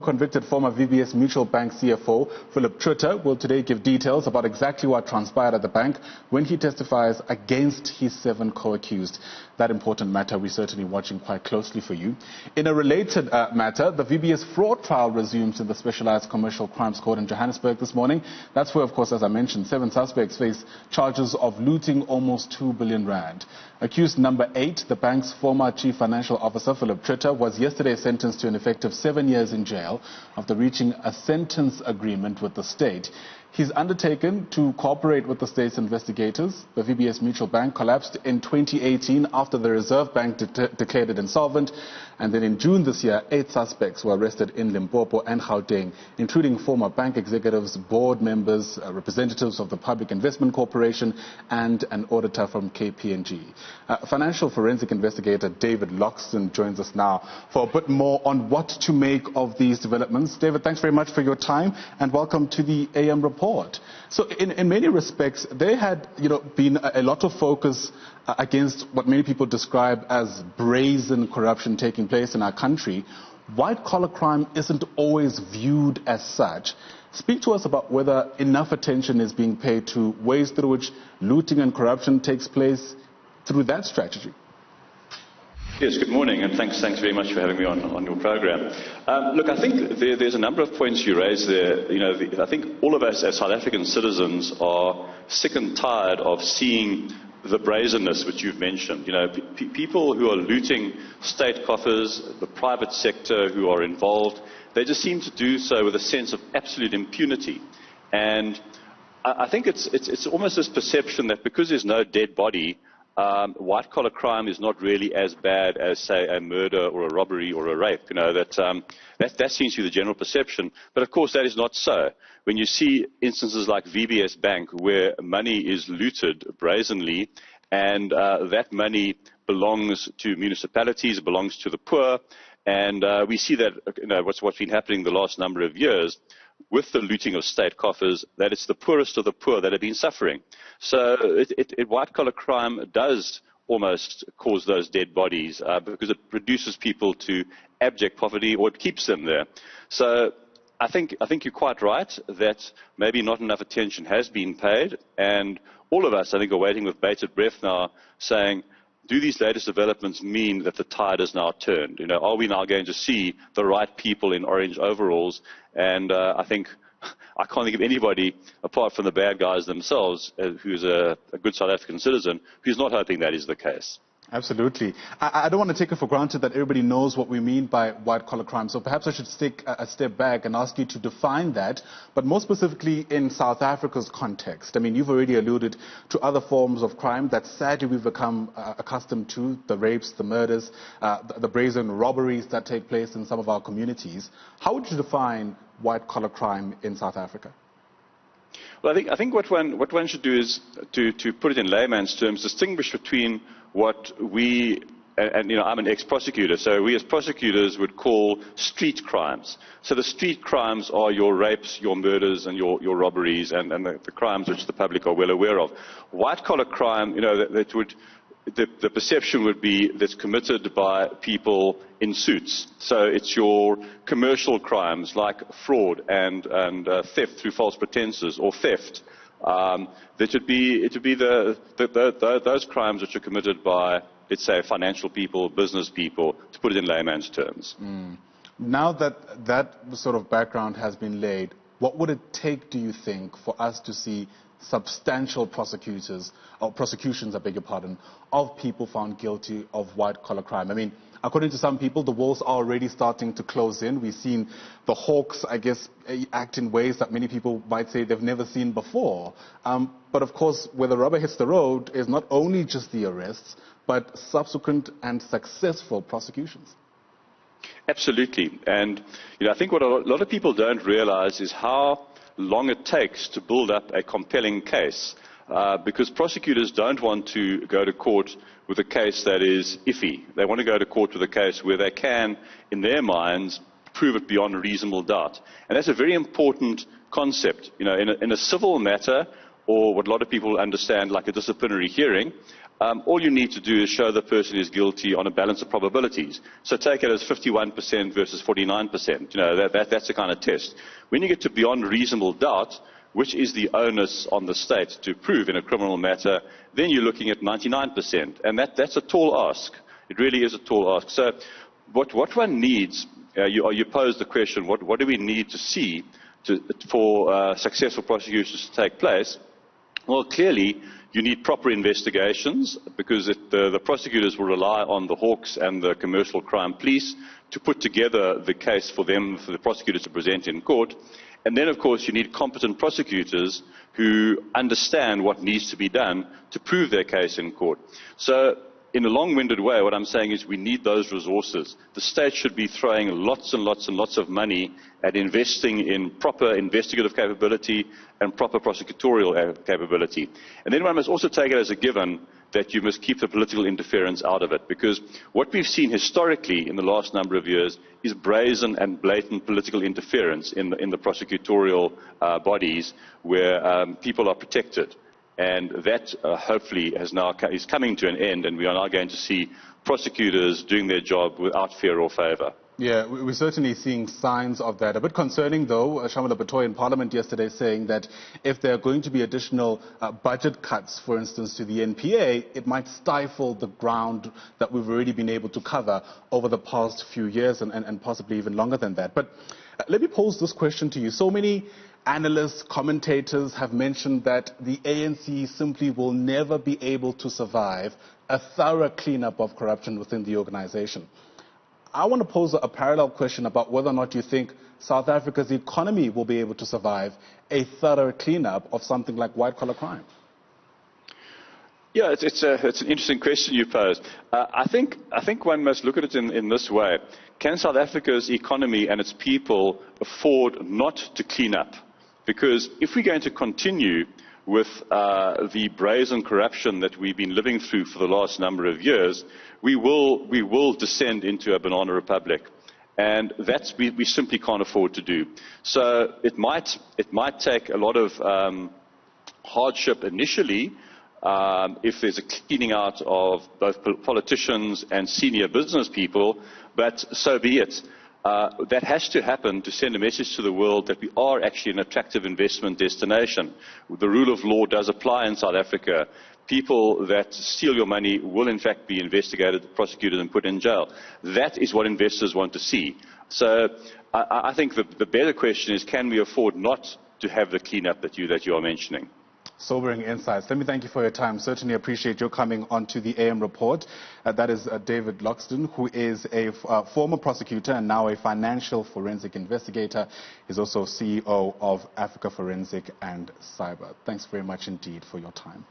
Convicted former VBS Mutual Bank CFO Phillip Truter will today give details about exactly what transpired at the bank when he testifies against his 7 co-accused. That important matter we're certainly watching quite closely for you. In a related matter, the VBS fraud trial resumes in the Specialised Commercial Crimes Court in Johannesburg this morning. That's where, of course, as I mentioned, 7 suspects face charges of looting almost 2 billion rand. Accused number 8, the bank's former chief financial officer Phillip Truter, was yesterday sentenced to an effective 7 years in jail after reaching a sentence agreement with the state. He's undertaken to cooperate with the state's investigators. The VBS Mutual Bank collapsed in 2018 after the Reserve Bank declared it insolvent. And then in June this year, 8 suspects were arrested in Limpopo and Gauteng, including former bank executives, board members, representatives of the Public Investment Corporation, and an auditor from KPMG. Financial forensic investigator David Loxton joins us now for a bit more on what to make of these developments. David, thanks very much for your time and welcome to the AM report. So in many respects, there had been a lot of focus against what many people describe as brazen corruption taking place in our country. White-collar crime isn't always viewed as such. Speak to us about whether enough attention is being paid to ways through which looting and corruption takes place through that strategy. Yes, good morning, and thanks very much for having me on your program. Look, I think there's a number of points you raised there. I think all of us as South African citizens are sick and tired of seeing the brazenness which you've mentioned. People who are looting state coffers, the private sector who are involved, they just seem to do so with a sense of absolute impunity. And I think it's almost this perception that because there's no dead body, white-collar crime is not really as bad as, say, a murder or a robbery or a rape. That seems to be the general perception. But, of course, that is not so. When you see instances like VBS Bank where money is looted brazenly and that money belongs to municipalities, belongs to the poor, and we see that what's been happening the last number of years with the looting of state coffers, that it's the poorest of the poor that have been suffering. So white-collar crime does almost cause those dead bodies because it reduces people to abject poverty, or it keeps them there. So I think you're quite right that maybe not enough attention has been paid, and all of us, I think, are waiting with bated breath now, saying, do these latest developments mean that the tide has now turned? Are we now going to see the right people in orange overalls? And I think I can't think of anybody, apart from the bad guys themselves, who's a good South African citizen, who's not hoping that is the case. Absolutely. I don't want to take it for granted that everybody knows what we mean by white-collar crime, so perhaps I should take a step back and ask you to define that, but more specifically in South Africa's context. I mean, you've already alluded to other forms of crime that sadly we've become accustomed to, the rapes, the murders, the brazen robberies that take place in some of our communities. How would you define white-collar crime in South Africa? Well, I think what one should do is to put it in layman's terms, distinguish between what we, and I'm an ex-prosecutor, so we as prosecutors would call street crimes. So the street crimes are your rapes, your murders, and your robberies, and the crimes which the public are well aware of. White-collar crime, the perception would be that's committed by people in suits. So it's your commercial crimes like fraud and theft through false pretenses, or theft. It would be those crimes which are committed by, let's say, financial people, business people, to put it in layman's terms. Now that sort of background has been laid, what would it take, do you think, for us to see substantial prosecutions, I beg your pardon, of people found guilty of white-collar crime? I mean, according to some people, the walls are already starting to close in. We've seen the hawks, I guess, act in ways that many people might say they've never seen before. But of course, where the rubber hits the road is not only just the arrests, but subsequent and successful prosecutions. Absolutely. And I think what a lot of people don't realize is how long it takes to build up a compelling case, because prosecutors don't want to go to court with a case that is iffy. They want to go to court with a case where they can, in their minds, prove it beyond reasonable doubt. And that's a very important concept. In a civil matter, or what a lot of people understand like a disciplinary hearing, all you need to do is show the person is guilty on a balance of probabilities. So take it as 51% versus 49%. That's the kind of test. When you get to beyond reasonable doubt, which is the onus on the state to prove in a criminal matter, then you're looking at 99%. And that's a tall ask. It really is a tall ask. So what one needs, you pose the question, what do we need to see for successful prosecutions to take place? Well, clearly, you need proper investigations because the prosecutors will rely on the Hawks and the commercial crime police to put together the case for the prosecutors to present in court. And then, of course, you need competent prosecutors who understand what needs to be done to prove their case in court. So, in a long-winded way, what I'm saying is we need those resources. The state should be throwing lots and lots and lots of money at investing in proper investigative capability and proper prosecutorial capability. And then one must also take it as a given that you must keep the political interference out of it, because what we've seen historically in the last number of years is brazen and blatant political interference in the prosecutorial bodies where people are protected. And that hopefully is coming to an end, and we are now going to see prosecutors doing their job without fear or favor. Yeah, we're certainly seeing signs of that. A bit concerning, though, Shamala Batoy in Parliament yesterday saying that if there are going to be additional budget cuts, for instance, to the NPA, it might stifle the ground that we've already been able to cover over the past few years and possibly even longer than that. But let me pose this question to you. So many analysts, commentators have mentioned that the ANC simply will never be able to survive a thorough cleanup of corruption within the organization. I want to pose a parallel question about whether or not you think South Africa's economy will be able to survive a thorough cleanup of something like white-collar crime. Yeah, it's an interesting question you posed. I think one must look at it in this way. Can South Africa's economy and its people afford not to clean up? Because if we're going to continue with the brazen corruption that we've been living through for the last number of years, we will descend into a banana republic. And that's we simply can't afford to do. So it might take a lot of hardship initially if there's a cleaning out of both politicians and senior business people, but so be it. That has to happen to send a message to the world that we are actually an attractive investment destination. The rule of law does apply in South Africa. People that steal your money will in fact be investigated, prosecuted and put in jail. That is what investors want to see. So I think the better question is, can we afford not to have the cleanup that you are mentioning? Sobering insights. Let me thank you for your time. Certainly appreciate your coming onto the AM report. That is David Loxton, who is a former prosecutor and now a financial forensic investigator. He's also CEO of Africa Forensic and Cyber. Thanks very much indeed for your time.